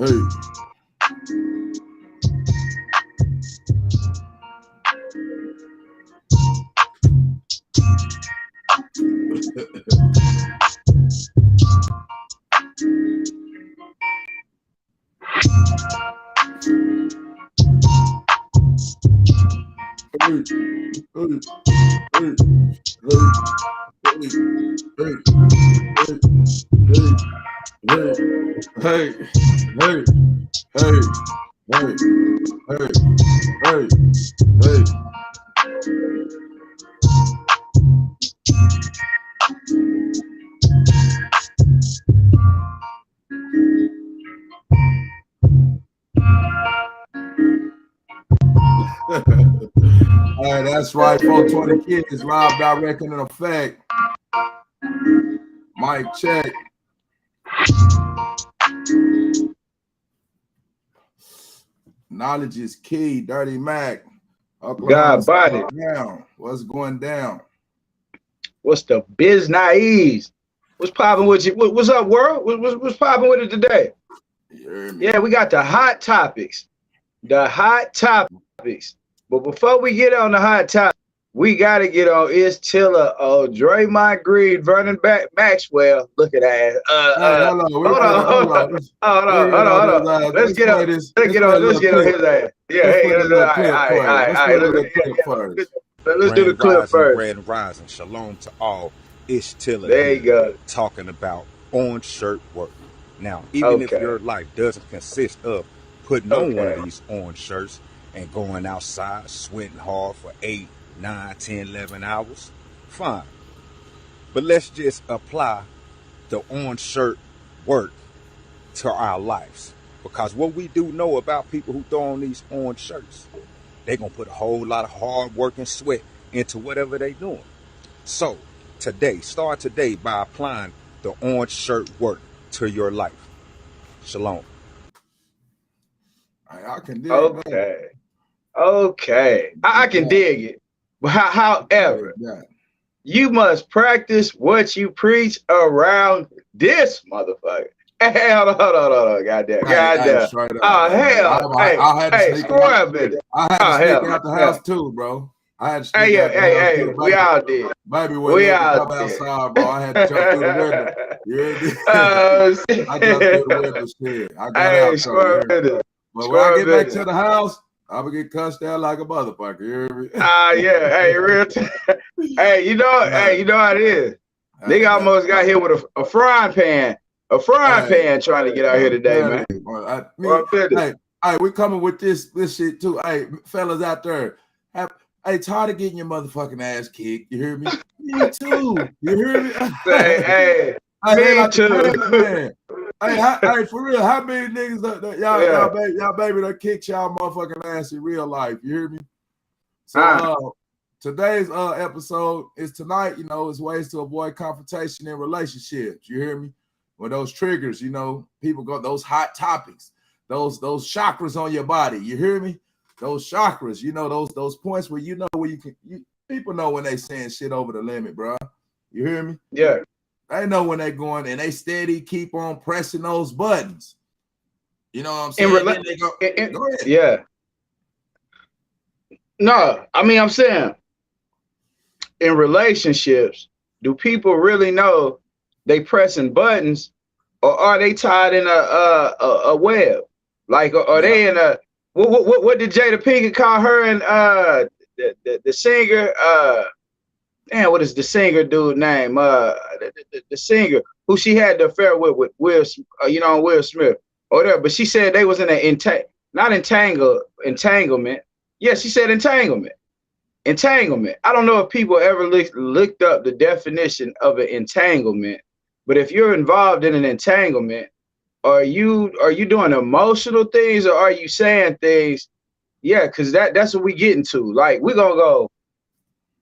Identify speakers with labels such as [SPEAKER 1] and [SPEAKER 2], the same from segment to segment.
[SPEAKER 1] Hey. Hey, that's right. 420 Kids live, direct, and in effect. Mic check. Knowledge is key. Dirty Mac.
[SPEAKER 2] God body.
[SPEAKER 1] Down. What's going down?
[SPEAKER 2] What's the biz naives? What's popping with you? What's up, world? What's popping with it today? Yeah, we got the hot topics. The hot topics. But before we get on the hot topic, we got to get on Ish Tiller, Draymond Green, Vernon Maxwell. Look at that. Hold on. Let's get on his ass. Yeah, let's do the clip first.
[SPEAKER 3] Grand Rising. Shalom to all. Ish Tiller.
[SPEAKER 2] There you go.
[SPEAKER 3] Talking about orange shirt work. Now, even if your life doesn't consist of putting on one of these orange shirts and going outside sweating hard for 8, 9, 10, 11 hours, fine. But let's just apply the orange shirt work to our lives. Because what we do know about people who throw on these orange shirts, they're going to put a whole lot of hard work and sweat into whatever they're doing. So start today by applying the orange shirt work to your life. Shalom.
[SPEAKER 1] I can dig
[SPEAKER 2] it. Okay. I can dig it. However, you must practice what you preach around this motherfucker. Hey, hold on. Goddamn. Oh, hell. Hey, scrub it.
[SPEAKER 1] I had to sneak out the house too, bro. I had to sneak out the house too.
[SPEAKER 2] We all did.
[SPEAKER 1] Baby, we all did. Outside, bro. I had to jump through the window. You I jumped through the window. Shit. I got out. But when I get back to the house, I'm gonna get cussed out like a motherfucker. You hear me?
[SPEAKER 2] Yeah. Hey, real. Hey, you know how it is. Nigga almost got hit with a frying pan. A frying pan trying to get out here today, man.
[SPEAKER 1] Hey, we coming with this shit too. Hey, fellas out there, tired of getting your motherfucking ass kicked. You hear me? Me too. You hear me?
[SPEAKER 2] Hey, me too.
[SPEAKER 1] Hey, for real, how many niggas y'all baby that kicked y'all motherfucking ass in real life? You hear me? So today's episode is tonight, is ways to avoid confrontation in relationships. You hear me? When those triggers, people go those hot topics, those chakras on your body. You hear me? Those chakras, those points where people know when they saying shit over the limit, bro. You hear me?
[SPEAKER 2] Yeah.
[SPEAKER 1] They know when they going and they steady keep on pressing those buttons. You know what I'm saying?
[SPEAKER 2] Go ahead. Yeah. No, I'm saying in relationships, do people really know they pressing buttons, or are they tied in a web? Like, are they in a what did Jada Pinkett call her and the singer? What is the singer dude name? The singer who she had the affair with Will, Will Smith or whatever. But she said they was in entanglement. Yeah, she said entanglement. Entanglement. I don't know if people ever looked up the definition of an entanglement, but if you're involved in an entanglement, are you doing emotional things or are you saying things? Yeah, because that's what we get into. Like, we're gonna go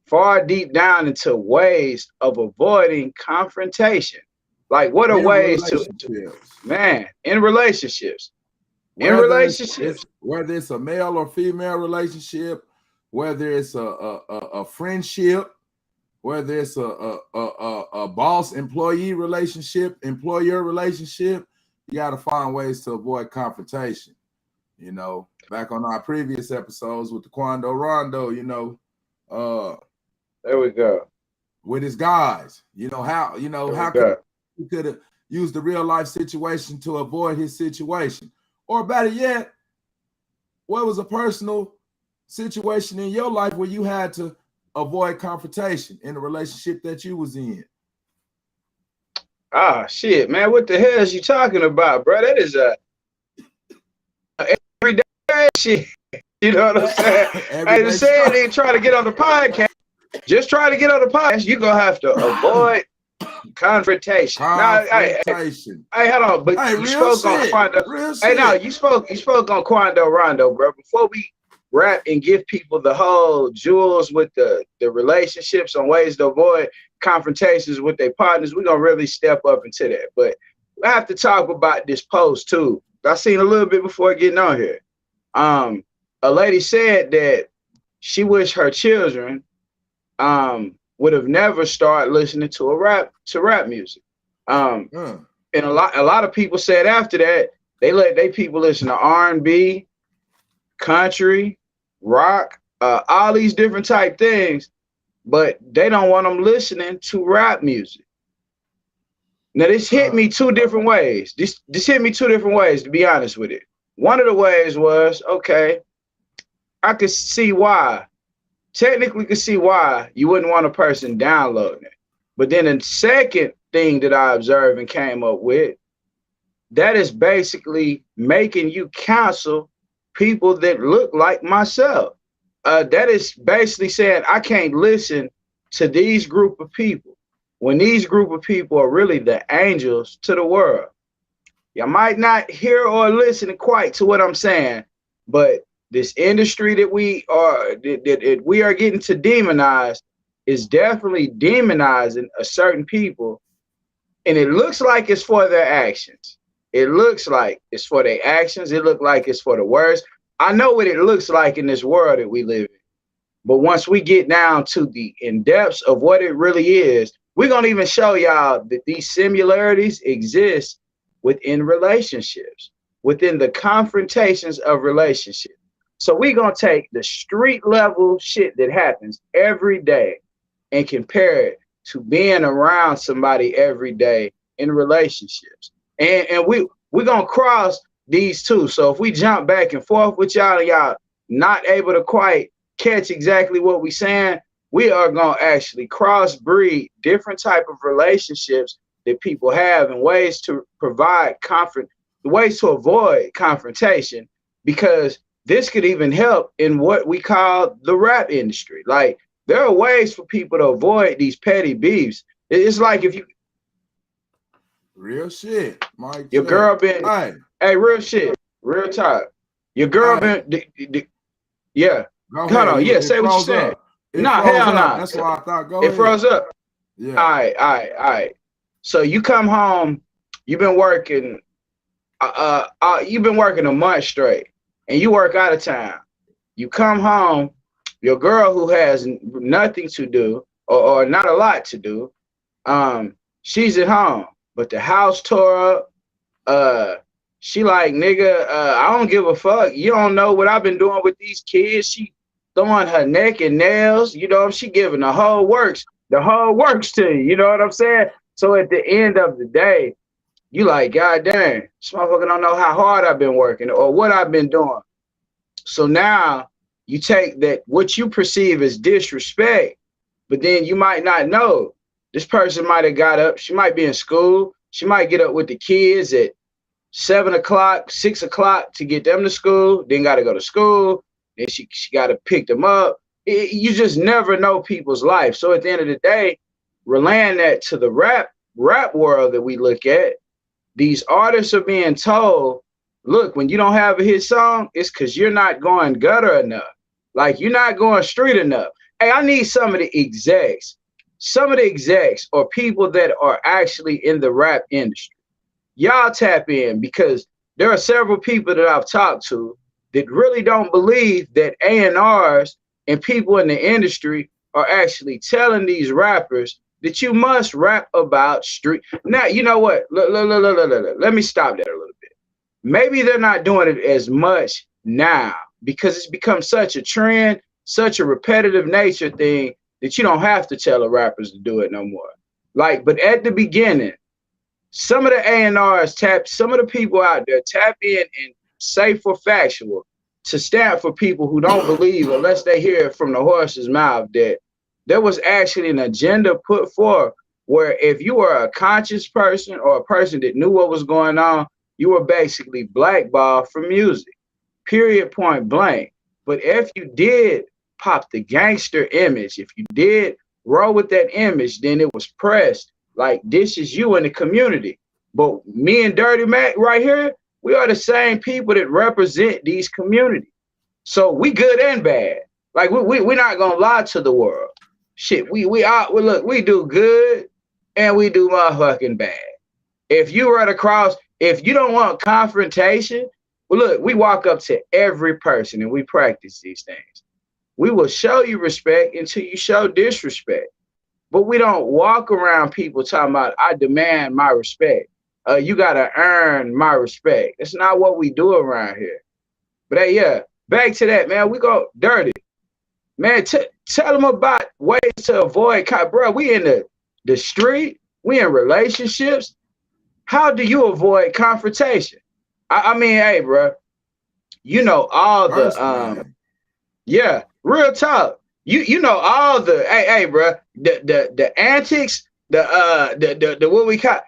[SPEAKER 2] far deep down into ways of avoiding confrontation. Like, what are ways to in relationships?
[SPEAKER 1] Whether it's a male or female relationship, whether it's a friendship, whether it's a boss employee relationship, employer relationship, you got to find ways to avoid confrontation. You know, back on our previous episodes with the Quando Rondo, you know,
[SPEAKER 2] there we go.
[SPEAKER 1] With his guys, you know, how he could have used the real life situation to avoid his situation. Or better yet, what was a personal situation in your life where you had to avoid confrontation in the relationship that you was in?
[SPEAKER 2] Ah, shit, man. What the hell is you talking about, bro? That is a everyday shit. You know what I'm saying? I just said they try to get on the podcast. Just try to get on the podcast. You're going to have to avoid confrontation. Hey, hold on. But you spoke on Quando. Hey, no, you spoke on Quando Rondo, bro. Before we wrap and give people the whole jewels with the relationships on ways to avoid confrontations with their partners, we're going to really step up into that. But we have to talk about this post, too. I seen a little bit before getting on here. A lady said that she wished her children would have never started listening to rap music. And a lot of people said after that, they let their people listen to R&B, country, rock, all these different type things, but they don't want them listening to rap music. Now this hit me two different ways. This hit me two different ways, to be honest with it. One of the ways was, okay, I could see why. Technically could see why you wouldn't want a person downloading it. But then the second thing that I observed and came up with, that is basically making you counsel people that look like myself. That is basically saying I can't listen to these group of people when these group of people are really the angels to the world. You might not hear or listen quite to what I'm saying, but this industry that we are getting to demonize is definitely demonizing a certain people, and it looks like it's for their actions. It looks like it's for their actions. It looks like it's for the words. I know what it looks like in this world that we live in, but once we get down to the in-depths of what it really is, we're gonna even show y'all that these similarities exist within relationships, within the confrontations of relationships. So we're going to take the street level shit that happens every day and compare it to being around somebody every day in relationships. And we're going to cross these two. So if we jump back and forth with y'all and y'all not able to quite catch exactly what we're saying, we are going to actually crossbreed different type of relationships that people have and ways to provide ways to avoid confrontation, because this could even help in what we call the rap industry. Like, there are ways for people to avoid these petty beefs. It's like if you
[SPEAKER 1] real shit, Mike.
[SPEAKER 2] Your girl been hey, real shit, real talk. Your girl been yeah. Hold on, yeah. Say what you saying. Nah, hell no.
[SPEAKER 1] That's why I thought
[SPEAKER 2] it froze up. Yeah. All right. So you come home, you've been working a month straight, and you work out of town. You come home, your girl who has nothing to do or not a lot to do, she's at home, but the house tore up. She like, nigga, I don't give a fuck. You don't know what I've been doing with these kids. She throwing her neck and nails, you know, she giving the whole works to you, you know what I'm saying? So at the end of the day, you like, God damn, this motherfucker don't know how hard I've been working or what I've been doing. So now you take that, what you perceive as disrespect, but then you might not know. This person might have got up, she might be in school, she might get up with the kids at 7 o'clock, 6 o'clock to get them to school, then got to go to school, then she got to pick them up. You just never know people's life. So at the end of the day, relaying that to the rap world that we look at, these artists are being told, look, when you don't have a hit song, it's because you're not going gutter enough. Like, you're not going street enough. Hey, I need some of the execs or people that are actually in the rap industry. Y'all tap in, because there are several people that I've talked to that really don't believe that A&Rs and people in the industry are actually telling these rappers that you must rap about street. Now, you know what? Let me stop that a little bit. Maybe they're not doing it as much now because it's become such a trend, such a repetitive nature thing that you don't have to tell the rappers to do it no more. Like, but at the beginning, some of the A&Rs some of the people out there tap in and say for factual to stand for people who don't believe unless they hear it from the horse's mouth that there was actually an agenda put forth where if you were a conscious person or a person that knew what was going on, you were basically blackballed from music, period, point blank. But if you did pop the gangster image, if you did roll with that image, then it was pressed like this is you in the community. But me and Dirty Mac right here, we are the same people that represent these communities. So we good and bad. Like we're not gonna lie to the world. Shit, we look, we do good and we do motherfucking bad. If you run across, if you don't want confrontation, well, look, we walk up to every person and we practice these things. We will show you respect until you show disrespect. But we don't walk around people talking about, I demand my respect. You got to earn my respect. That's not what we do around here. But hey, yeah, back to that, man. We go Dirty. Man, tell them about ways to avoid, bro, we in the street. We in relationships. How do you avoid confrontation? I mean, hey, bro, you know all the, yeah, real talk. You know all the hey bro, the antics, the what we call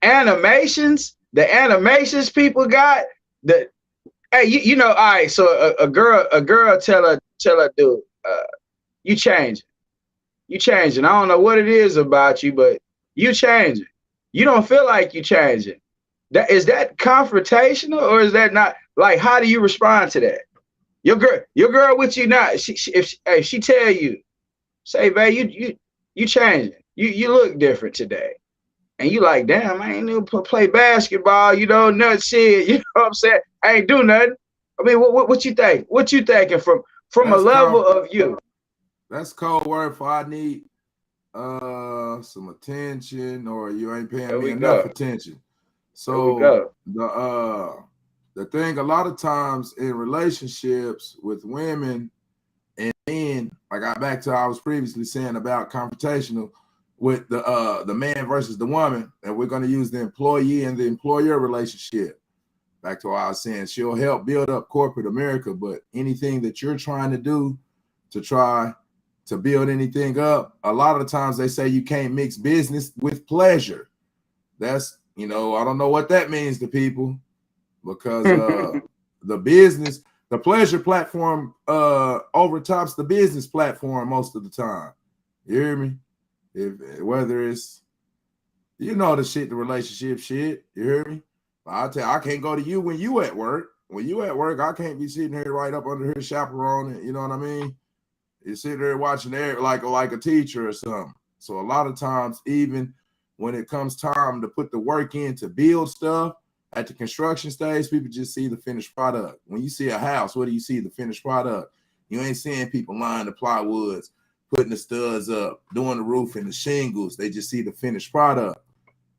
[SPEAKER 2] animations, the animations people got, you know, all right, so a girl tell her dude, you changing. I don't know what it is about you, but you changing. You don't feel like you changing. Is that confrontational or is that not? Like, how do you respond to that? Your girl with you now. If she tell you, say, babe, you changing. You look different today, and you like, damn, I ain't even play basketball. You know, nothing shit. You know what I'm saying? I ain't do nothing. I mean, what you think? What you thinking from a level of you?
[SPEAKER 1] That's code word for I need some attention, or you ain't paying me enough attention. So the thing a lot of times in relationships with women and men, I got back to what I was previously saying about confrontational with the man versus the woman, and we're going to use the employee and the employer relationship. Back to what I was saying, she'll help build up corporate America, but anything that you're trying to do to try to build anything up, a lot of the times they say you can't mix business with pleasure. That's, you know, I don't know what that means to people, because the pleasure platform overtops the business platform most of the time. You hear me? Whether it's, you know, the relationship shit, you hear me? I'll tell you, I can't go to you when you at work. When you at work, I can't be sitting here right up under here chaperoning, you know what I mean? You sit there watching there like a teacher or something. So a lot of times, even when it comes time to put the work in to build stuff at the construction stage, people just see the finished product. When you see a house, what do you see? The finished product. You ain't seeing people laying the plywoods, putting the studs up, doing the roof and the shingles. They just see the finished product.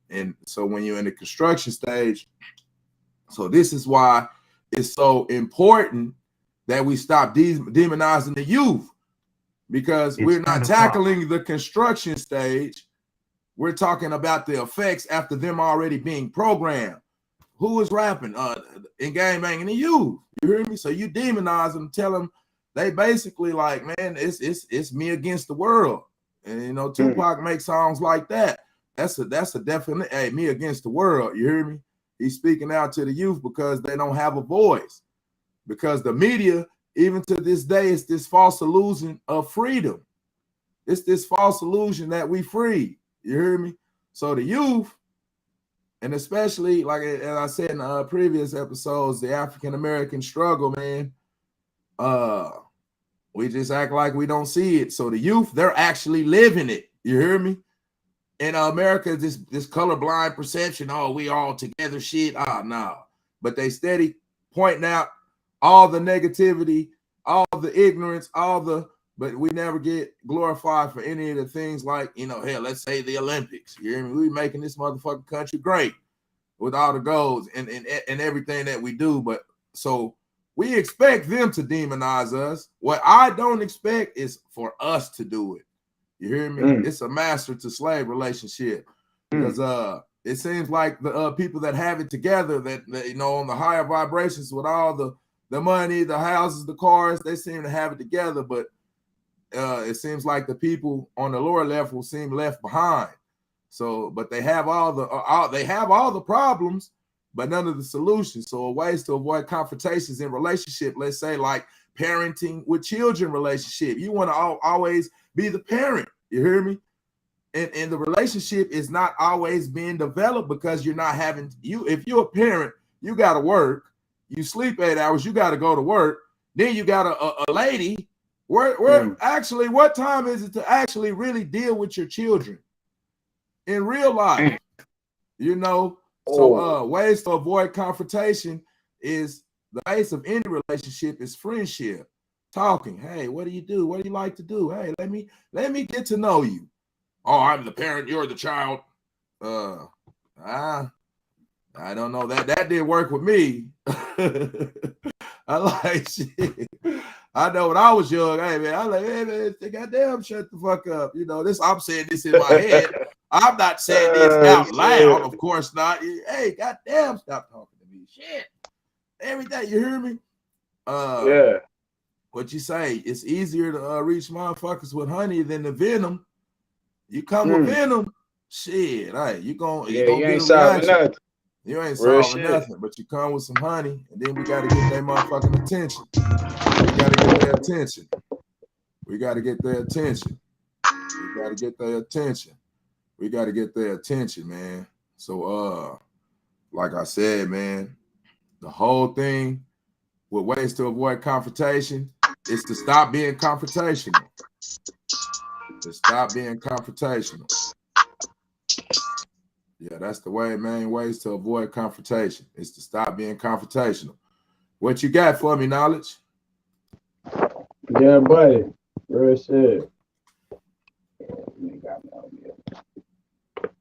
[SPEAKER 1] And so when you're in the construction stage, so this is why it's so important that we stop demonizing the youth, because we're not tackling the construction stage. We're talking about the effects after them already being programmed. Who is rapping? In gang banging the youth. You hear me? So you demonize them, tell them they basically like, man, it's me against the world. And you know, Tupac makes songs like that. That's a definite, hey, me against the world. You hear me? He's speaking out to the youth because they don't have a voice. Because the media, even to this day, it's this false illusion of freedom. It's this false illusion that we free. You hear me? So the youth, and especially, like as I said in previous episodes, the African-American struggle, man, we just act like we don't see it. So the youth, they're actually living it. You hear me? In America, this colorblind perception, oh, we all together shit. No. But they steady pointing out all the negativity, all the ignorance, all the but we never get glorified for any of the things like, you know, hell, let's say the Olympics. You hear me? We making this motherfucking country great with all the goals and everything that we do. But so we expect them to demonize us. What I don't expect is for us to do it. You hear me? It's a master to slave relationship because it seems like the people that have it together, that you know, on the higher vibrations with all the money, the houses, the cars, they seem to have it together. But it seems like the people on the lower level seem left behind. So, but they have all the problems, but none of the solutions. So, ways to avoid confrontations in relationship, let's say like parenting with children relationship. You want to always be the parent. You hear me? And the relationship is not always being developed because you're not having if you're a parent, you got to work. You sleep 8 hours, you got to go to work. Then you got a lady. Where actually, what time is it to actually really deal with your children in real life? You know, so ways to avoid confrontation is the base of any relationship is friendship. Talking. Hey, what do you do? What do you like to do? Hey, let me get to know you. Oh, I'm the parent, you're the child. I don't know. That didn't work with me. I like shit. I know when I was young, hey man, I like, hey man, goddamn, shut the fuck up. You know, I'm saying this in my head. I'm not saying this out loud, of course not. Hey, goddamn, stop talking to me. Shit. Every day, you hear me?
[SPEAKER 2] Yeah.
[SPEAKER 1] What you say? It's easier to reach motherfuckers with honey than the venom. You come with venom, shit. Hey, you gonna get a reaction. You ain't solving nothing, but you come with some honey, and then we got to get their motherfucking attention. We got to get their attention. We got to get their attention. We got to get their attention. We got to get their attention, man. So, like I said, man, the whole thing with ways to avoid confrontation is to stop being confrontational. To stop being confrontational. Yeah, that's the main ways to avoid confrontation is to stop being confrontational. What you got for me, Knowledge?
[SPEAKER 2] Yeah, buddy. Real shit.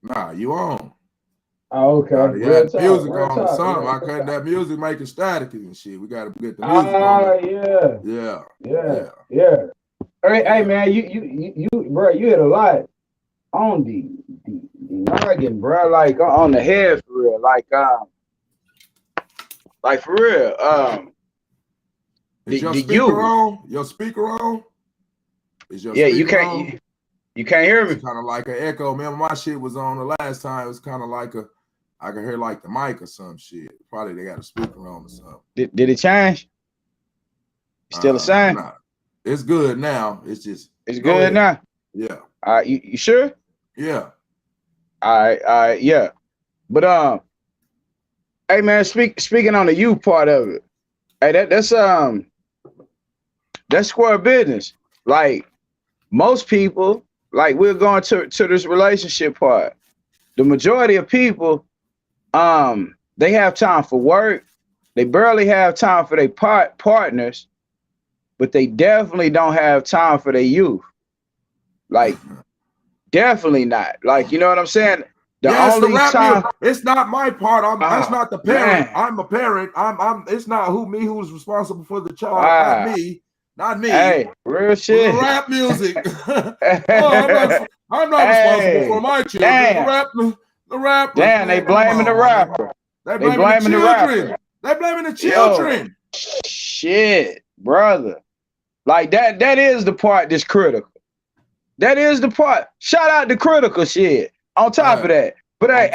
[SPEAKER 1] Nah, you on.
[SPEAKER 2] Oh, okay.
[SPEAKER 1] Nah, you had music on or something. I couldn't that music making static and shit. We gotta get the music on.
[SPEAKER 2] Yeah. Hey, man, you bro, you hit a lot on the noggin, bro, like on the head for real, like for real.
[SPEAKER 1] Is your speaker on? Your speaker on? Is your
[SPEAKER 2] speaker you can't hear me.
[SPEAKER 1] It's kind of like an echo. Remember, my shit was on the last time. It was kind of like I could hear like the mic or some shit. Probably they got a speaker on or something.
[SPEAKER 2] Did it change? Still the same?
[SPEAKER 1] Nah. It's good now. It's
[SPEAKER 2] good now.
[SPEAKER 1] Yeah.
[SPEAKER 2] You sure?
[SPEAKER 1] Yeah.
[SPEAKER 2] All right, yeah. But hey man, speaking on the you part of it, hey, that's square business. Like most people, like we're going to this relationship part. The majority of people, they have time for work. They barely have time for their partners, but they definitely don't have time for their youth. Like, definitely not. Like, you know what I'm saying?
[SPEAKER 1] It's not my part. That's not the parent. Man. I'm a parent. It's not who's responsible for the child. Not me.
[SPEAKER 2] Hey, real shit.
[SPEAKER 1] The rap music. I'm not responsible for my children.
[SPEAKER 2] Damn.
[SPEAKER 1] The rapper.
[SPEAKER 2] Damn, they blaming the rapper.
[SPEAKER 1] They blaming the children. They blaming the children.
[SPEAKER 2] Shit, brother. Like that is the part that's critical. That is the part. Shout out to critical shit. On top of that. But that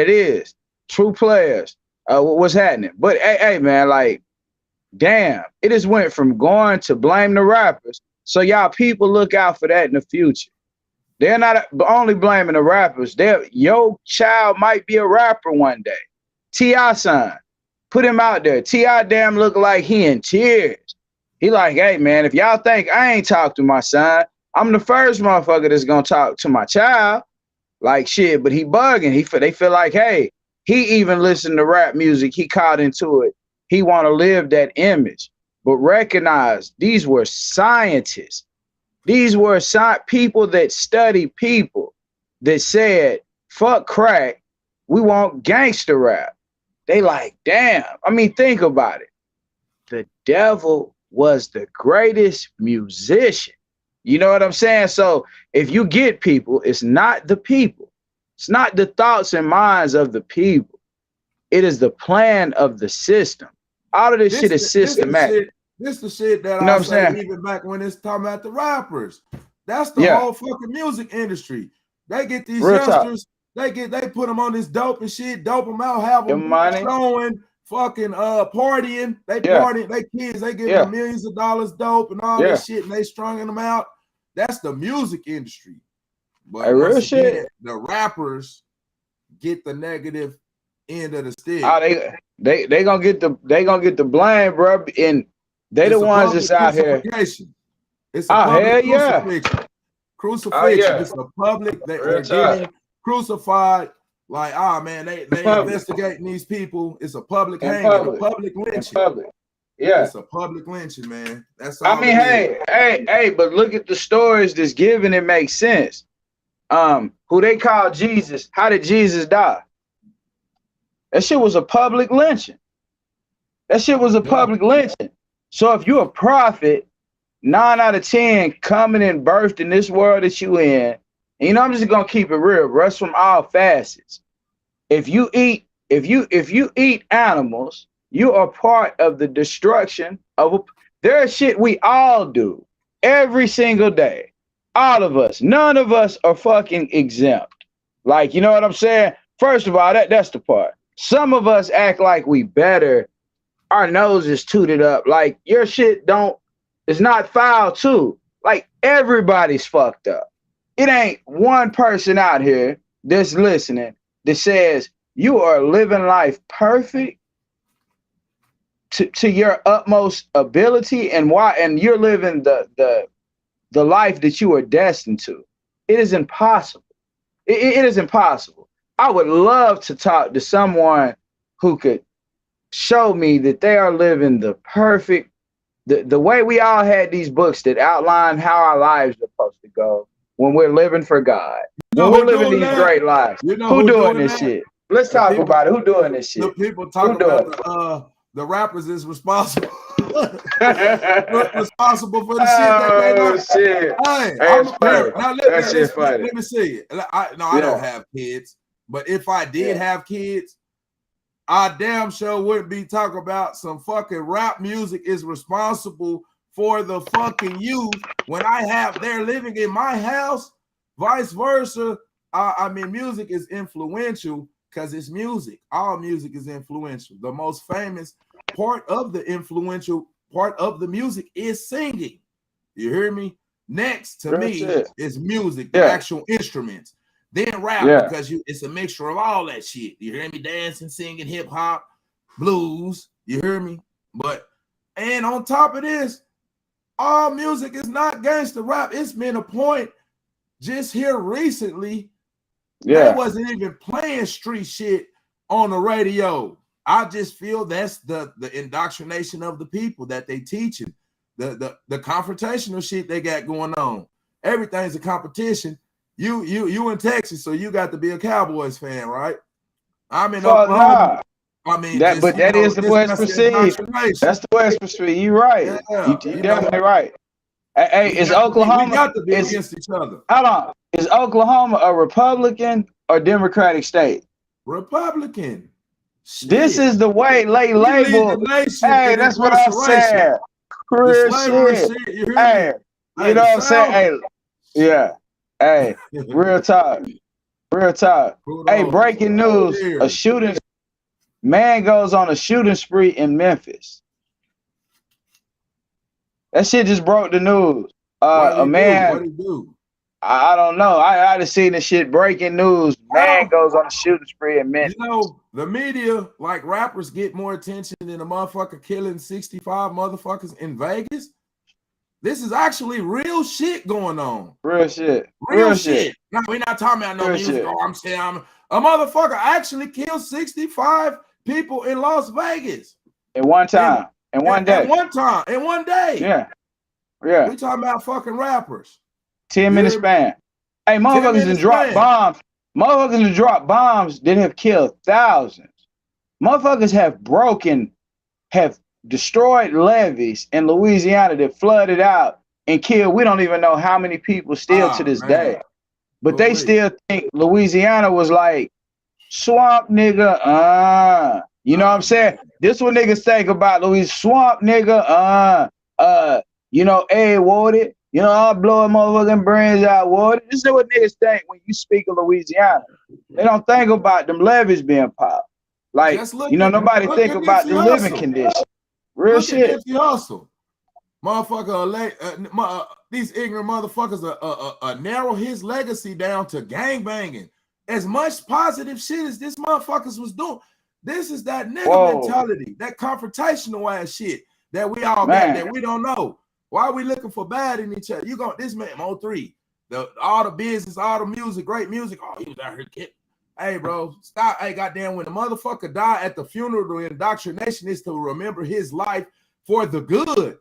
[SPEAKER 2] is true players. What's happening? But hey, man, like, damn, it just went from going to blame the rappers. So y'all people look out for that in the future. They're not only blaming the rappers. Your child might be a rapper one day. T.I. son, put him out there. T.I. damn look like he in tears. He like, hey man, if y'all think I ain't talk to my son, I'm the first motherfucker that's gonna talk to my child. Like shit, but he bugging. They feel like, hey, he even listened to rap music. He caught into it. He want to live that image. but recognize these were scientists. These were people that study people that said, fuck crack, we want gangster rap. They like, damn. I mean, think about it. The devil was the greatest musician. You know what I'm saying? So if you get people, it's not the people. It's not the thoughts and minds of the people. It is the plan of the system. All of this shit is systematic.
[SPEAKER 1] This the shit that I say even back when it's talking about the rappers. That's the whole fucking music industry. They get these youngsters, they put them on this dope and shit, dope them out, have them showing, fucking partying. They partying, they kids, they give them millions of dollars dope and all this shit, and they strunging them out. That's the music industry. But again, the rappers get the negative end of the stick.
[SPEAKER 2] Oh, they gonna get the blame, bro. And they the ones that's out here.
[SPEAKER 1] It's a public crucifixion. Crucifixion. It's a public. They're getting crucified. Like, man, they investigating these people. It's a public hanging, a public lynching. It's a public lynching, man. That's all.
[SPEAKER 2] I mean, hey, but look at the stories that's given. It makes sense. Who they call Jesus? How did Jesus die? That shit was a public lynching. That shit was a public lynching. So if you're a prophet, 9 out of 10 coming and birthed in this world that you in, and, you know, I'm just gonna keep it real, bro. It's from all facets. If you eat animals, you are part of the destruction of there's shit we all do every single day. All of us. None of us are fucking exempt. Like, you know what I'm saying? First of all, that's the part. Some of us act like we better. Our nose is tooted up. Like, your shit it's not foul too. Like, everybody's fucked up. It ain't one person out here that's listening that says you are living life perfect to your utmost ability and you're living the life that you are destined to. It is impossible. It is impossible. I would love to talk to someone who could show me that they are living the perfect, the way we all had these books that outline how our lives are supposed to go when we're living for God. When we're living these great lives. Who doing this shit? Let's talk about it. Who doing this shit?
[SPEAKER 1] The people talking about the rappers is responsible. Responsible for the shit that they
[SPEAKER 2] shit.
[SPEAKER 1] Hey, let me see it. I don't have kids, but if I did have kids, I damn sure wouldn't be talking about some fucking rap music is responsible for the fucking youth when they're living in my house. Vice versa. I mean, music is influential because it's music. All music is influential. The most famous part of the influential part of the music is singing. You hear me? Next to me is music, the actual instruments. Then rap, because it's a mixture of all that shit. You hear me? Dancing, singing, hip hop, blues. You hear me? And on top of this, all music is not gangster rap. It's been a point just here recently. They wasn't even playing street shit on the radio. I just feel that's the indoctrination of the people that they teaching. The confrontational shit they got going on. Everything's a competition. You in Texas, so you got to be a Cowboys fan, right? I'm in Oklahoma. I mean,
[SPEAKER 2] that is the West perceived. That's the West perceived. You're right. Yeah, you're definitely right. Hey, is Oklahoma?
[SPEAKER 1] We got to be against each other.
[SPEAKER 2] Hold on. Is Oklahoma a Republican or Democratic state?
[SPEAKER 1] Republican. Shit.
[SPEAKER 2] This is the way they label. Hey, that's what I'm saying. Hey, you know what I'm saying? Hey, yeah. Hey, real talk. Hey, breaking news. Man goes on a shooting spree in Memphis. That shit just broke the news. A man.
[SPEAKER 1] What did he do?
[SPEAKER 2] I don't know. I just seen this shit breaking news. Man goes on a shooting spree in Memphis.
[SPEAKER 1] You know, the media, like rappers, get more attention than a motherfucker killing 65 motherfuckers in Vegas. This is actually real shit going on.
[SPEAKER 2] Real shit.
[SPEAKER 1] No, we're not talking about no music. Oh, I'm saying a motherfucker actually killed 65 people in Las Vegas.
[SPEAKER 2] At one time. In one day.
[SPEAKER 1] In one time. In one day.
[SPEAKER 2] Yeah. Yeah.
[SPEAKER 1] We talking about fucking rappers.
[SPEAKER 2] 10-minute span. Hey, motherfuckers done drop bombs. Motherfuckers done drop bombs that have killed thousands. Motherfuckers have destroyed levees in Louisiana that flooded out and killed. We don't even know how many people still to this day. But they still think Louisiana was like swamp nigga. You know what I'm saying? This what niggas think about Louisiana. Swamp nigga. You know, hey, water. You know, I'll blow a motherfucking brains out, water. This is what niggas think when you speak of Louisiana. They don't think about them levees being popped. Like, you know, nobody think about the living conditions. Real shit.
[SPEAKER 1] At Nipsey Hussle. Motherfucker, these ignorant motherfuckers narrow his legacy down to gangbanging. As much positive shit as this motherfuckers was doing. This is that nigga mentality, that confrontational ass shit that we all got that we don't know. Why are we looking for bad in each other? You got this man, O3, all the business, all the music, great music. Oh, he was out here getting. Hey, bro, stop. Hey, goddamn, when the motherfucker die at the funeral, the indoctrination is to remember his life for the good.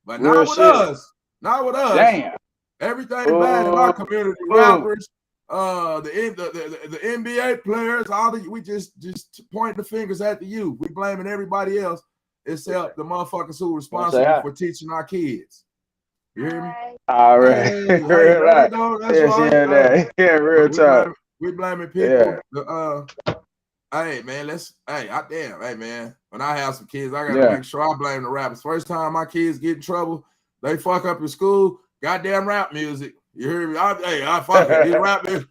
[SPEAKER 1] But not with us. Not with us.
[SPEAKER 2] Damn.
[SPEAKER 1] Everything bad in my community. Rappers, the NBA players, we just pointing the fingers at the youth. We blaming everybody else except the motherfuckers who are responsible for teaching our kids. You hear me?
[SPEAKER 2] All right. Yeah, real talk.
[SPEAKER 1] We blaming people. Hey man, hey man. When I have some kids, I gotta make sure I blame the rappers. First time my kids get in trouble, they fuck up in school. Goddamn rap music. You hear me? I fuck it. These rap music.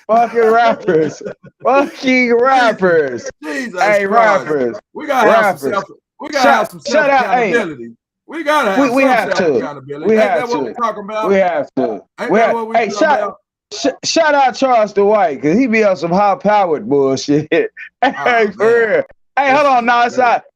[SPEAKER 2] Fucking rappers. Fucking rappers.
[SPEAKER 1] Jesus
[SPEAKER 2] hey,
[SPEAKER 1] Christ.
[SPEAKER 2] Rappers.
[SPEAKER 1] We gotta have some self-accountability. We gotta have
[SPEAKER 2] we have to.
[SPEAKER 1] Accountability. We have to. What we talking about?
[SPEAKER 2] We have to. Hey, shout out Charles Dwight, because he be on some high-powered bullshit. Hey, for real. Hey, hold on. Now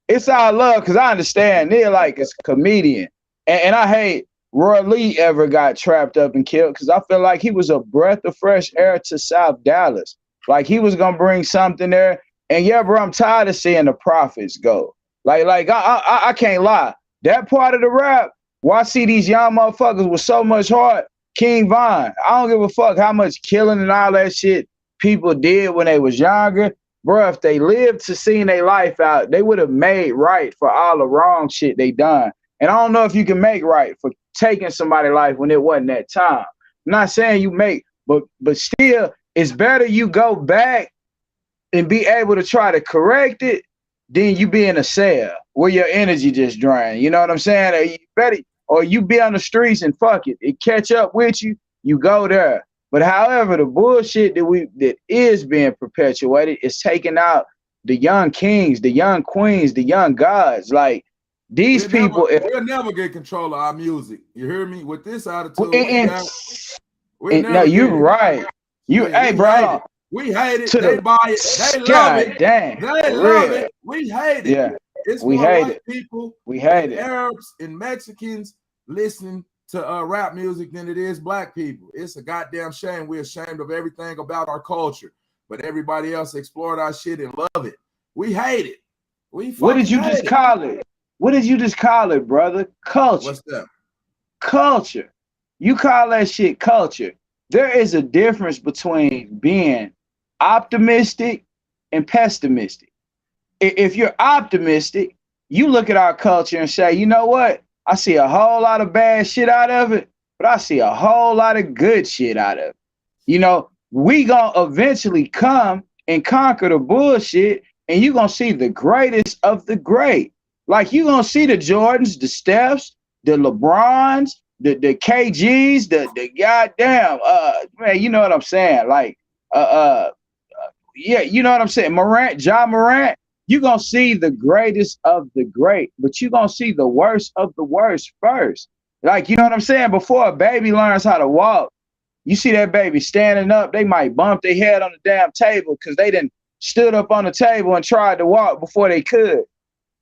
[SPEAKER 2] it's all love, because I understand. They're like a comedian. And I hate Roy Lee ever got trapped up and killed, because I feel like he was a breath of fresh air to South Dallas. Like, he was going to bring something there. And yeah, bro, I'm tired of seeing the prophets go. Like I can't lie. That part of the rap, why I see these young motherfuckers with so much heart, King Von, I don't give a fuck how much killing and all that shit people did when they was younger. Bro, if they lived to seeing their life out, they would have made right for all the wrong shit they done. And I don't know if you can make right for taking somebody's life when it wasn't that time. I'm not saying you make, but still, it's better you go back and be able to try to correct it than you be in a cell where your energy just drained. You know what I'm saying? Or you be on the streets and fuck it. It catch up with you, you go there. But however, the bullshit that is being perpetuated is taking out the young kings, the young queens, the young gods. Like, these people,
[SPEAKER 1] we'll never get control of our music. You hear me? With this attitude,
[SPEAKER 2] no, you're right. Hey, bro,
[SPEAKER 1] we hate it. They buy it. They love it.
[SPEAKER 2] Damn,
[SPEAKER 1] they love it. We hate it.
[SPEAKER 2] Yeah,
[SPEAKER 1] it's
[SPEAKER 2] we hate it.
[SPEAKER 1] People,
[SPEAKER 2] we hate it.
[SPEAKER 1] Arabs and Mexicans listen to rap music than it is black people. It's a goddamn shame. We're ashamed of everything about our culture, but everybody else explored our shit and love it. We hate it.
[SPEAKER 2] What did you just call it? What did you just call it, brother? Culture.
[SPEAKER 1] What's that?
[SPEAKER 2] Culture. You call that shit culture. There is a difference between being optimistic and pessimistic. If you're optimistic, you look at our culture and say, you know what? I see a whole lot of bad shit out of it, but I see a whole lot of good shit out of it. You know, we gonna eventually come and conquer the bullshit, and you gonna see the greatest of the great. Like, you gonna see the Jordans, the Stephs, the LeBrons, the KGs, the goddamn man, you know what I'm saying? Like, yeah, you know what I'm saying? John Morant, you're gonna see the greatest of the great, but you're gonna see the worst of the worst first. Like, you know what I'm saying? Before a baby learns how to walk, you see that baby standing up, they might bump their head on the damn table because they done stood up on the table and tried to walk before they could.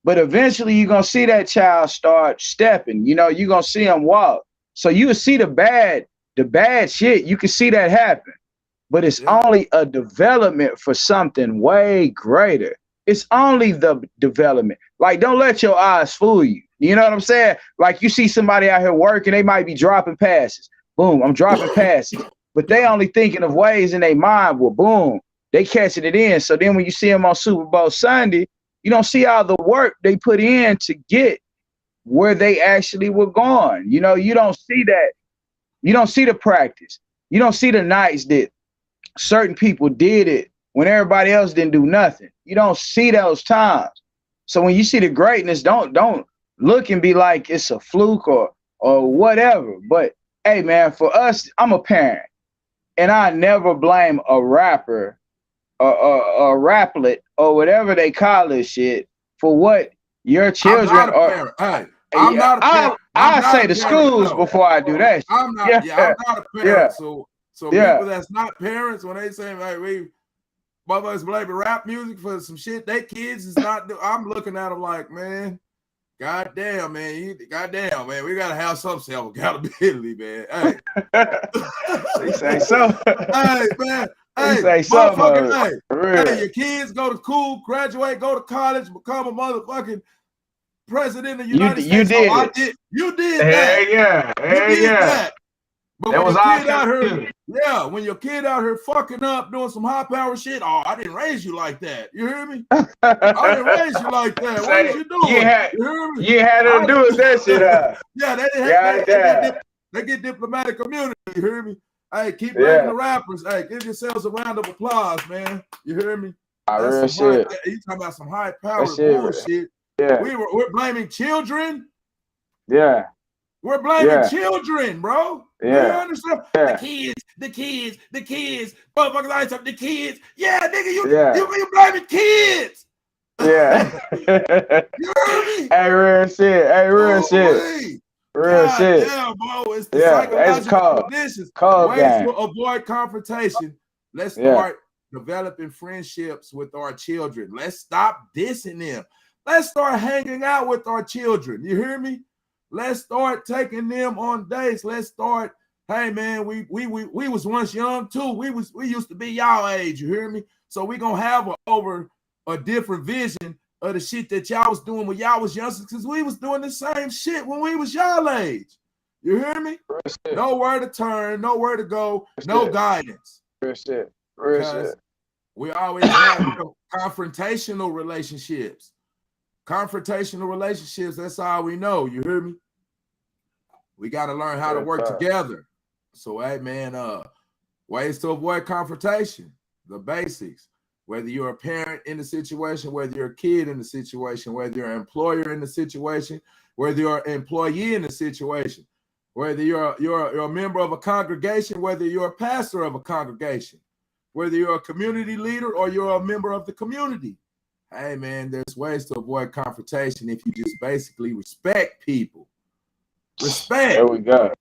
[SPEAKER 2] But eventually you're going to see that child start stepping. You know, you're going to see them walk. So you will see the bad shit. You can see that happen. But it's only a development for something way greater. It's only the development. Like, don't let your eyes fool you. You know what I'm saying? Like, you see somebody out here working, they might be dropping passes. Boom, I'm dropping passes. But they only thinking of ways in their mind. Well, boom, they catching it in. So then when you see them on Super Bowl Sunday, you don't see all the work they put in to get where they actually were going. You know, you don't see that. You don't see the practice. You don't see the nights that certain people did it when everybody else didn't do nothing. You don't see those times. So when you see the greatness, don't look and be like it's a fluke or whatever. But hey, man, for us, I'm a parent, and I never blame a rapper or a raplet or whatever they call this shit for what your children are.
[SPEAKER 1] Hey, I'm not a parent.
[SPEAKER 2] I say the schools before I do that.
[SPEAKER 1] I'm not. I'm not a parent. So people that's not parents, when they say, "Hey, we motherfuckers blaming rap music for some shit they kids is not," I'm looking at them like, man, goddamn, man, we gotta have some self accountability, man. Hey,
[SPEAKER 2] they say so.
[SPEAKER 1] Hey, man. Hey, motherfucking, hey, your kids go to school, graduate, go to college, become a motherfucking president of the United States. You did that. You did that. But when your kid out here, when your kid out here fucking up, doing some high power shit, I didn't raise you like that. You hear me? I didn't raise you like that. What was you doing? You hear me?
[SPEAKER 2] You had to do with that shit.
[SPEAKER 1] Yeah, they get diplomatic immunity. You hear me? Hey, keep bringing the rappers. Hey, give yourselves a round of applause, man. You hear me?
[SPEAKER 2] Real shit.
[SPEAKER 1] You talking about some high power bullshit.
[SPEAKER 2] Yeah.
[SPEAKER 1] We're blaming children.
[SPEAKER 2] Yeah.
[SPEAKER 1] We're blaming children, bro.
[SPEAKER 2] Yeah.
[SPEAKER 1] You understand?
[SPEAKER 2] Yeah.
[SPEAKER 1] The kids. Motherfuckers always up the kids. Yeah, nigga, you blaming kids.
[SPEAKER 2] Yeah.
[SPEAKER 1] You heard me?
[SPEAKER 2] Hey, real shit. Real shit.
[SPEAKER 1] Yeah, bro. It's the psychological conditions. Ways to avoid confrontation. Let's start developing friendships with our children. Let's stop dissing them. Let's start hanging out with our children. You hear me? Let's start taking them on dates. Let's start. Hey man, we was once young too. We used to be y'all age. You hear me? So we gonna have a different vision of the shit that y'all was doing when y'all was youngsters, because we was doing the same shit when we was y'all age. You hear me? Nowhere to turn, nowhere to go, no guidance.
[SPEAKER 2] Real shit.
[SPEAKER 1] We always have confrontational relationships. Confrontational relationships, that's all we know. You hear me? We got to learn how to work together. So, hey, man, ways to avoid confrontation, the basics. Whether you're a parent in the situation, whether you're a kid in the situation, whether you're an employer in the situation, whether you're an employee in the situation, whether you're a member of a congregation, whether you're a pastor of a congregation, whether you're a community leader or you're a member of the community. Hey, man, there's ways to avoid confrontation if you just basically respect people. Respect.
[SPEAKER 2] There we go.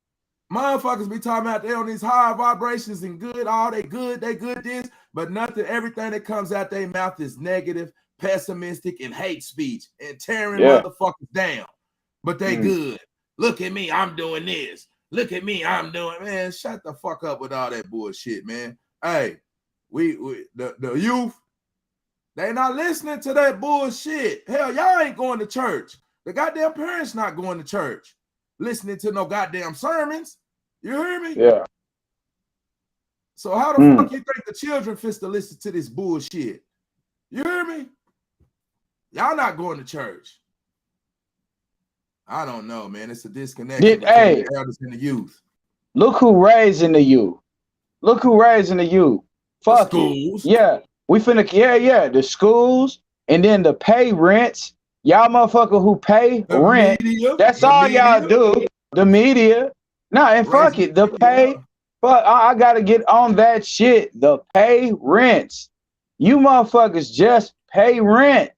[SPEAKER 1] Motherfuckers be talking about they on these high vibrations and good, they good this, but nothing, everything that comes out their mouth is negative, pessimistic, and hate speech and tearing motherfuckers down. But they good. Look at me, I'm doing this. Look at me, I'm doing, man, shut the fuck up with all that bullshit, man. Hey, the youth, they not listening to that bullshit. Hell, y'all ain't going to church. The goddamn parents not going to church, listening to no goddamn sermons. You hear me?
[SPEAKER 2] Yeah.
[SPEAKER 1] So how the fuck you think the children fits to listen to this bullshit? You hear me? Y'all not going to church. I don't know, man. It's a disconnect between the elders and the youth.
[SPEAKER 2] Look who raising the youth. Fuck
[SPEAKER 1] the schools.
[SPEAKER 2] Yeah. We finna, the schools, and then the pay rents. Y'all motherfucker who pay rent. That's all y'all do. The media. Nah, and fuck it. The pay. Fuck, I gotta get on that shit. The pay rents. You motherfuckers just pay rent.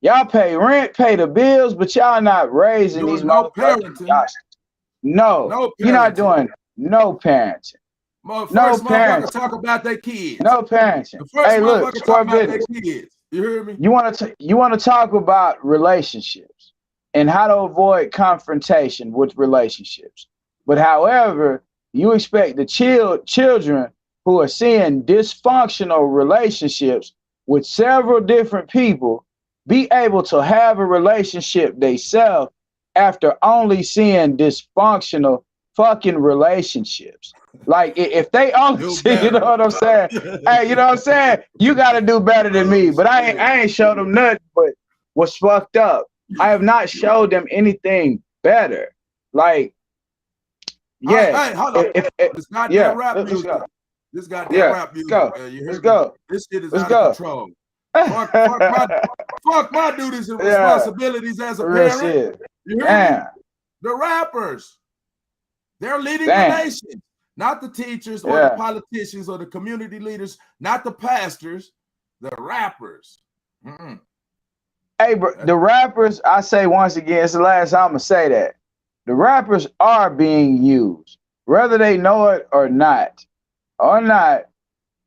[SPEAKER 2] Y'all pay rent, pay the bills, but y'all not raising these motherfuckers. No, you're not doing no parenting.
[SPEAKER 1] Motherfuckers talk about their kids.
[SPEAKER 2] No parenting. Hey, look, talk about their
[SPEAKER 1] kids. You hear me?
[SPEAKER 2] You want to talk about relationships and how to avoid confrontation with relationships. But however, you expect the children who are seeing dysfunctional relationships with several different people be able to have a relationship themselves after only seeing dysfunctional fucking relationships? Like if they only see, you know what I'm saying? Hey, you know what I'm saying? You got to do better than me. But I ain't showed them nothing but what's fucked up. I have not showed them anything better. Like, yeah.
[SPEAKER 1] Hey, hold on. This goddamn rap music. This goddamn rap music.
[SPEAKER 2] Let's go.
[SPEAKER 1] This shit is out of control. Fuck my duties and responsibilities as a parent. You hear me? The rappers. They're leading the nation. Not the teachers or the politicians or the community leaders, not the pastors, the rappers.
[SPEAKER 2] Hey, bro, the rappers, I say once again, it's the last time I'm going to say that. The rappers are being used, whether they know it or not.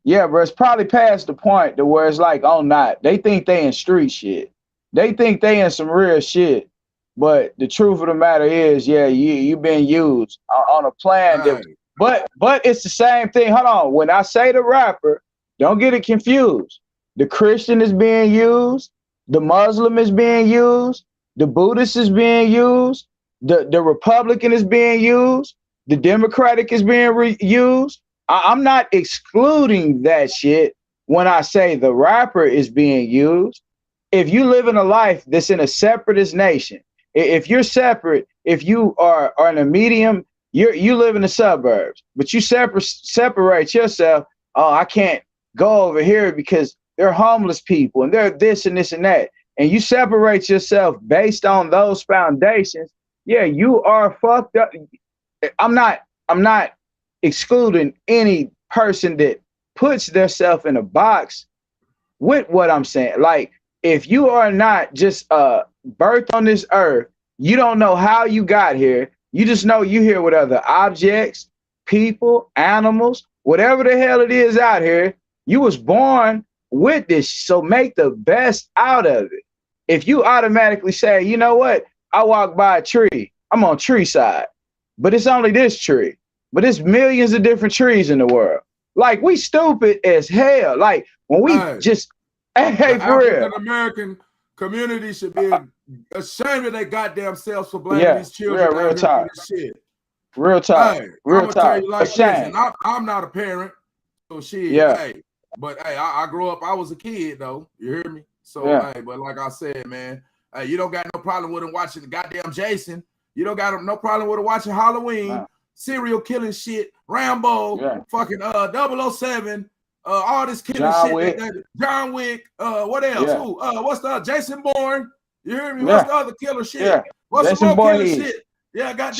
[SPEAKER 2] Yeah, bro, it's probably past the point to where it's like, oh, not. They think they in street shit. They think they in some real shit. But the truth of the matter is, yeah, you've been used on a plan. But it's the same thing. Hold on. When I say the rapper, don't get it confused. The Christian is being used. The Muslim is being used. The Buddhist is being used. The Republican is being used. The Democratic is being used. I'm not excluding that shit when I say the rapper is being used. If you live in a life that's in a separatist nation, if you're separate, if you are in a medium, you live in the suburbs, but you separate yourself. Oh, I can't go over here because they're homeless people and they're this and this and that. And you separate yourself based on those foundations. Yeah, you are fucked up. I'm not excluding any person that puts themselves in a box with what I'm saying. Like, if you are not just birthed on this earth, you don't know how you got here. You just know you here with other objects, people, animals, whatever the hell it is out here. You was born with this, so make the best out of it. If you automatically say, you know what, I walk by a tree, I'm on tree side, but it's only this tree, but it's millions of different trees in the world. Like, we stupid as hell. Like, when we just, hey, for real.
[SPEAKER 1] African American community should be ashamed of their goddamn selves for blaming these children.
[SPEAKER 2] Real talk.
[SPEAKER 1] This shit.
[SPEAKER 2] Real talk.
[SPEAKER 1] Hey,
[SPEAKER 2] real talk.
[SPEAKER 1] Tell you like this, and I'm not a parent, so shit.
[SPEAKER 2] Yeah.
[SPEAKER 1] Hey, but hey, I grew up. I was a kid though. You hear me? So hey, but like I said, man, hey, you don't got no problem with him watching the goddamn Jason. You don't got no problem with him watching Halloween, serial killing shit, Rambo, fucking 007. All this killing shit. John Wick. What else? Who? What's the Jason Bourne? You hear me? What's the other killer shit? What's
[SPEAKER 2] Jason
[SPEAKER 1] the more killer shit? Yeah, I got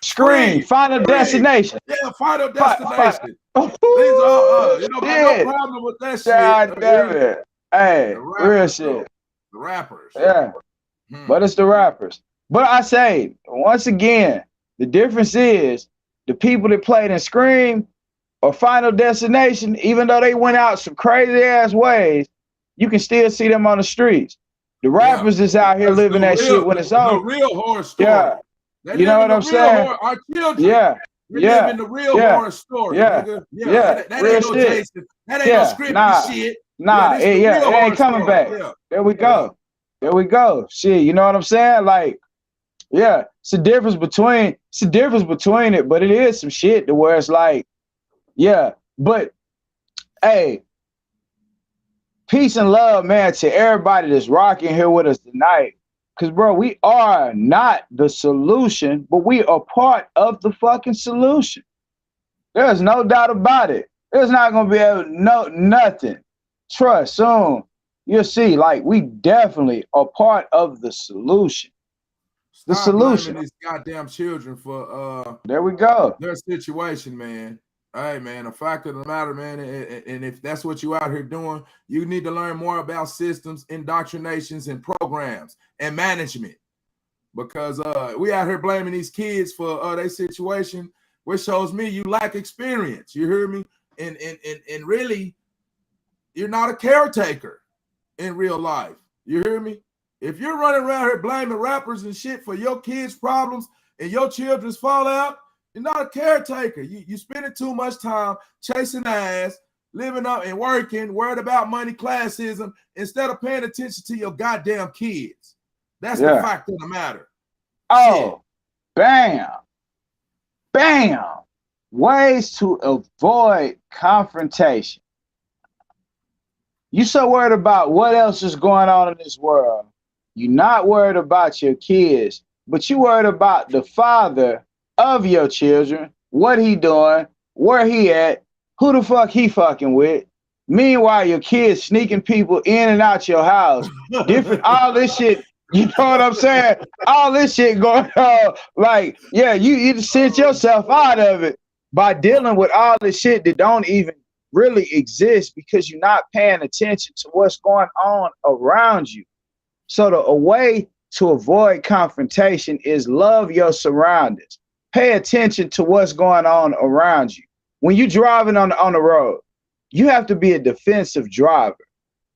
[SPEAKER 2] Scream. Final Destination.
[SPEAKER 1] Yeah, Final Destination. These are you know, got no problem with that shit.
[SPEAKER 2] God damn it. Hey, real shit.
[SPEAKER 1] The rappers.
[SPEAKER 2] Yeah. But it's the rappers. But I say, once again, the difference is the people that played in Scream or Final Destination, even though they went out some crazy ass ways, you can still see them on the streets. The rappers is out here living that shit when it's on.
[SPEAKER 1] The real horror story.
[SPEAKER 2] Yeah. You know what I'm saying?
[SPEAKER 1] Our children. We live in the real horror story. That ain't no Jason. That ain't no scripted shit.
[SPEAKER 2] It ain't coming back. There we go. There we go. Shit, you know what I'm saying? Like, yeah, it's a difference between it, but it is some shit to where it's like, yeah, but hey, peace and love, man, to everybody that's rocking here with us tonight. Cause bro, we are not the solution, but we are part of the fucking solution. There's no doubt about it. There's not gonna be able to know nothing. Trust soon. You'll see, like, we definitely are part of the solution. The solution.
[SPEAKER 1] These goddamn children for
[SPEAKER 2] there we go.
[SPEAKER 1] Their situation, man. Hey, man, the fact of the matter, man, and if that's what you out here doing, you need to learn more about systems, indoctrinations, and programs and management. Because we out here blaming these kids for their situation, which shows me you lack experience. You hear me? And really, you're not a caretaker in real life. You hear me? If you're running around here blaming rappers and shit for your kids' problems and your children's fallout, you're not a caretaker. You spending too much time chasing ass. living up and working, worried about money, classism, instead of paying attention to your goddamn kids. That's the fact of the matter.
[SPEAKER 2] Oh, bam. Bam. Ways to avoid confrontation. You so worried about what else is going on in this world. You're not worried about your kids, but you worried about the father of your children, what he doing, where he at, who the fuck he fucking with. Meanwhile, your kids sneaking people in and out your house, different, all this shit. You know what I'm saying? All this shit going on. Like, yeah, you sent yourself out of it by dealing with all this shit that don't even really exist because you're not paying attention to what's going on around you. So a way to avoid confrontation is love your surroundings. Pay attention to what's going on around you. When you're driving on the road, you have to be a defensive driver.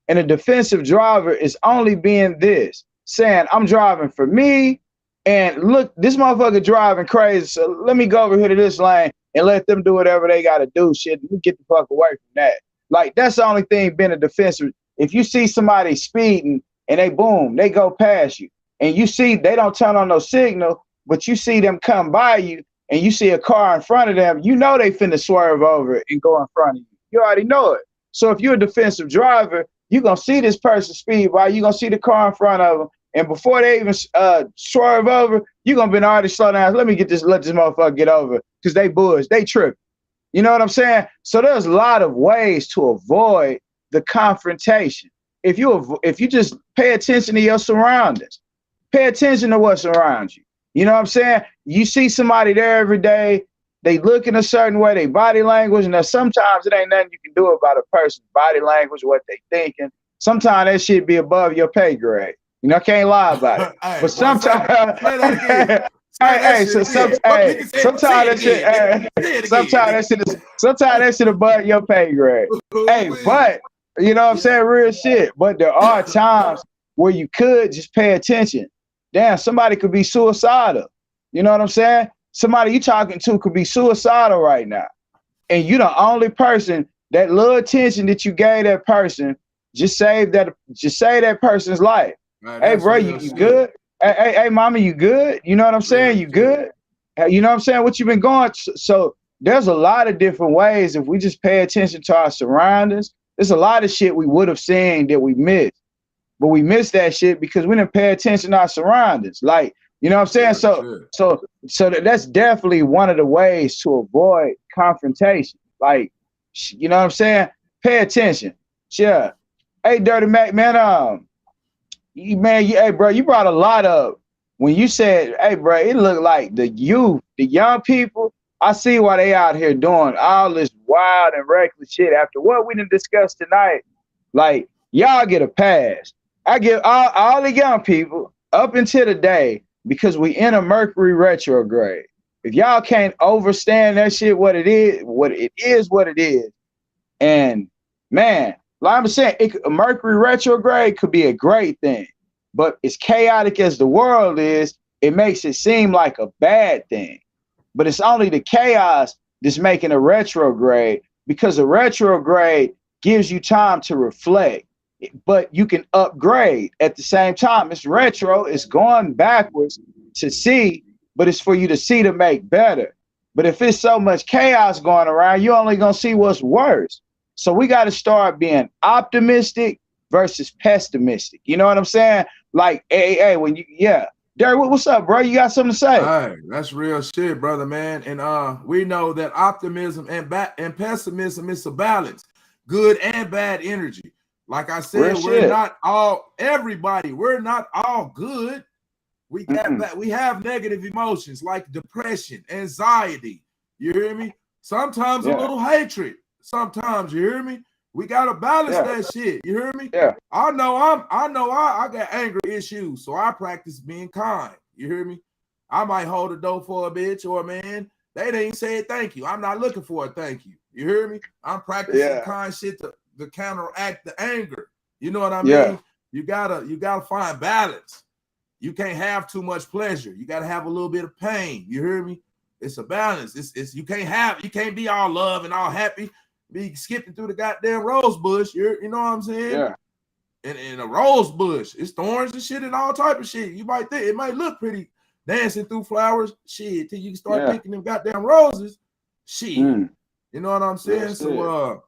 [SPEAKER 2] And a defensive driver is only being this, saying, I'm driving for me, and look, this motherfucker driving crazy, so let me go over here to this lane and let them do whatever they got to do. Shit, let me get the fuck away from that. Like, that's the only thing being a defensive. If you see somebody speeding and they go past you, and you see they don't turn on no signal, but you see them come by you, and you see a car in front of them, you know they finna swerve over and go in front of you. You already know it. So if you're a defensive driver, you're going to see this person speed by, you're going to see the car in front of them, and before they even swerve over, you're going to be already slow down. Let this motherfucker get over, because they they tripping. You know what I'm saying? So there's a lot of ways to avoid the confrontation. If you just pay attention to your surroundings, pay attention to what's around you. You know what I'm saying? You see somebody there every day, they look in a certain way, they body language, and sometimes it ain't nothing you can do about a person's body language, what they thinking. Sometimes that shit be above your pay grade. You know, I can't lie about it.
[SPEAKER 1] Hey,
[SPEAKER 2] but sometimes, sometimes that shit above your pay grade. Hey, but you know what I'm saying? Real shit. But there are times where you could just pay attention. Damn, somebody could be suicidal. You know what I'm saying? Somebody you talking to could be suicidal right now. And you the only person, that little attention that you gave that person, just save that person's life. Man, hey, bro, you good? Hey, mama, you good? You know what I'm saying? You good? You know what I'm saying? What you been going? So there's a lot of different ways. If we just pay attention to our surroundings, there's a lot of shit we would have seen that we missed. But we missed that shit because we didn't pay attention to our surroundings. Like, you know what I'm saying? So that's definitely one of the ways to avoid confrontation. Like, you know what I'm saying? Pay attention. Yeah. Hey, Dirty Mac, man, hey, bro, you brought a lot up when you said, hey, bro, it looked like the youth, the young people, I see why they out here doing all this wild and reckless shit after what we done discussed tonight. Like, y'all get a pass. I give all the young people up until today, because we in a Mercury retrograde. If y'all can't understand that shit, what it is. And man, like I'm saying, a Mercury retrograde could be a great thing, but as chaotic as the world is, it makes it seem like a bad thing. But it's only the chaos that's making a retrograde, because a retrograde gives you time to reflect, but you can upgrade at the same time. It's retro, it's going backwards to see, but it's for you to see to make better. But if it's so much chaos going around, you're only going to see what's worse. So we got to start being optimistic versus pessimistic. You know what I'm saying? Like, hey, Derek, what's up, bro? You got something to say?
[SPEAKER 1] Hey, that's real shit, brother, man. And we know that optimism and pessimism is a balance, good and bad energy. Like I said, we're not all good. We have negative emotions like depression, anxiety. You hear me? Sometimes a little hatred. Sometimes, you hear me? We gotta balance that shit. You hear me?
[SPEAKER 2] Yeah.
[SPEAKER 1] I know I got anger issues, so I practice being kind. You hear me? I might hold the door for a bitch or a man. They didn't say thank you. I'm not looking for a thank you. You hear me? I'm practicing kind shit to counteract the anger. You know what I mean?
[SPEAKER 2] Yeah.
[SPEAKER 1] You gotta find balance. You can't have too much pleasure. You gotta have a little bit of pain. You hear me? It's a balance. It's you can't be all love and all happy. be skipping through the goddamn rose bush. You know what I'm saying?
[SPEAKER 2] Yeah.
[SPEAKER 1] In a rose bush, it's thorns and shit and all type of shit. You might think it might look pretty dancing through flowers, shit, till you start picking them goddamn roses, shit. You know what I'm saying? So,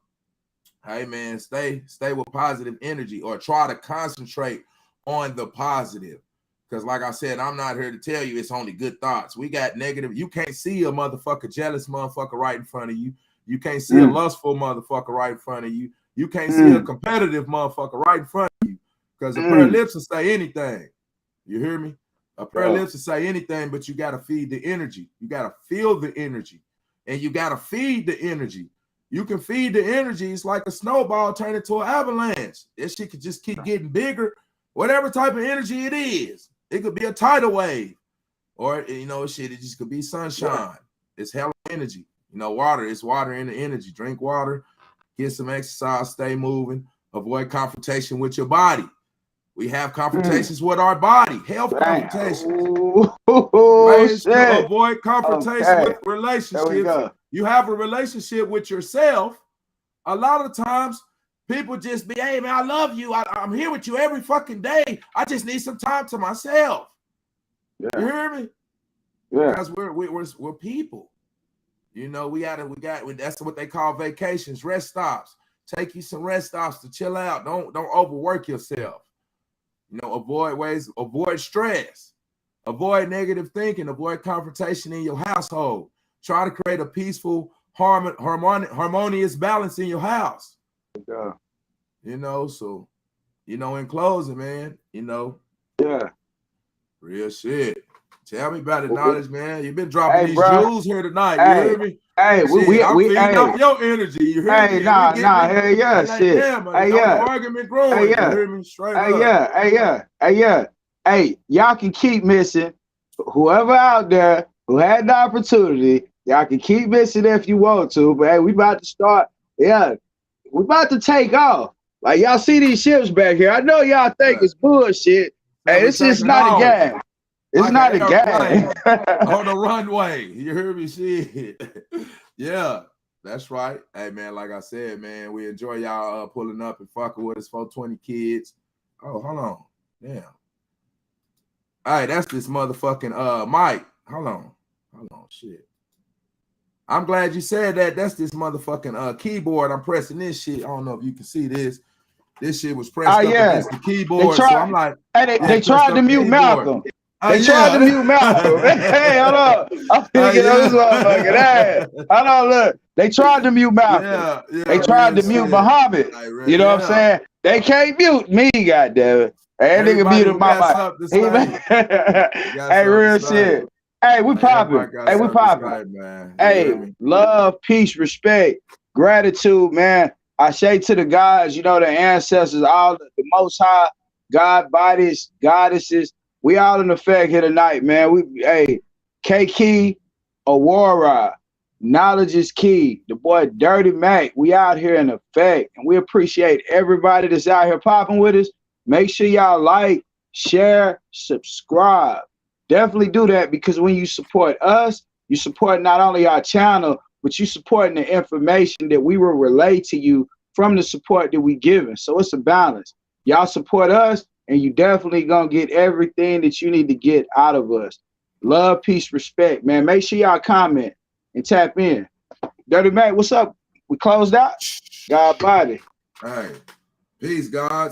[SPEAKER 1] hey man, stay with positive energy, or try to concentrate on the positive. Because like I said, I'm not here to tell you it's only good thoughts. We got negative. You can't see a motherfucker, jealous motherfucker right in front of you. You can't see a lustful motherfucker right in front of you. You can't see a competitive motherfucker right in front of you. Because a pair of lips will say anything. You hear me? A pair of lips will say anything, but you got to feed the energy. You got to feel the energy. And you got to feed the energy. You can feed the energy. It's like a snowball turning into an avalanche. This shit could just keep getting bigger. Whatever type of energy it is. It could be a tidal wave. Or, you know, shit, it just could be sunshine. It's hella energy. You know, water. It's water in the energy. Drink water. Get some exercise. Stay moving. Avoid confrontation with your body. We have confrontations with our body. Health confrontation. Ways to avoid confrontation with relationships. You have a relationship with yourself. A lot of times, people just be, hey, man, I love you. I'm here with you every fucking day. I just need some time to myself. You hear me? Yeah. Because we're people. You know, we got that's what they call vacations, rest stops. Take you some rest stops to chill out. Don't overwork yourself. You know, avoid stress, avoid negative thinking, avoid confrontation in your household. Try to create a peaceful, harmonious balance in your house. Yeah. You know, so, you know, in closing, man, you know, real shit. Tell me about the knowledge, man. You've been dropping these jewels here tonight. You hear me?
[SPEAKER 2] Hey,
[SPEAKER 1] I'm feeding off your energy. You hear me?
[SPEAKER 2] Hell yeah,
[SPEAKER 1] like,
[SPEAKER 2] shit.
[SPEAKER 1] Damn, the argument growing. You hear me? Straight up.
[SPEAKER 2] Hey, y'all can keep missing. Whoever out there who had the opportunity, y'all can keep missing if you want to. But hey, we about to start. Yeah, we about to take off. Like, y'all see these ships back here. I know y'all think it's bullshit. Hey, this is not a game. It's like not a game.
[SPEAKER 1] On the runway. You hear me? Shit. Yeah, that's right. Hey, man, like I said, man, we enjoy y'all pulling up and fucking with us. 420 kids. Oh, hold on. Damn. All right, that's this motherfucking Mike. Hold on. Shit. I'm glad you said that. That's this motherfucking keyboard. I'm pressing this shit. I don't know if you can see this. This shit was pressed up against the keyboard. So I'm like,
[SPEAKER 2] they tried to mute Malcolm. They tried to mute Malcolm. Hey, hold on. I'm finna get on this motherfucker. Hey, hold on, look. They tried to mute Malcolm. They tried to mute Muhammad. You know what I'm saying? They can't mute me, goddammit. Hey, nigga muted my mic. Hey, real shit. Hey, we popping. Hey, we popping. Hey, love, peace, respect, gratitude, man. I say to the gods, you know, the ancestors, all the most high, God bodies, goddesses. We all in effect here tonight, man. K-Key, Aurora, knowledge is key. The boy Dirty Mac, we out here in effect. And we appreciate everybody that's out here popping with us. Make sure y'all like, share, subscribe. Definitely do that, because when you support us, you support not only our channel, but you supporting the information that we will relay to you from the support that we giving. So it's a balance. Y'all support us, and you definitely gonna get everything that you need to get out of us. Love, peace, respect, man. Make sure y'all comment and tap in. Dirty Mac, what's up? We closed out? God body.
[SPEAKER 1] All right. Peace, God.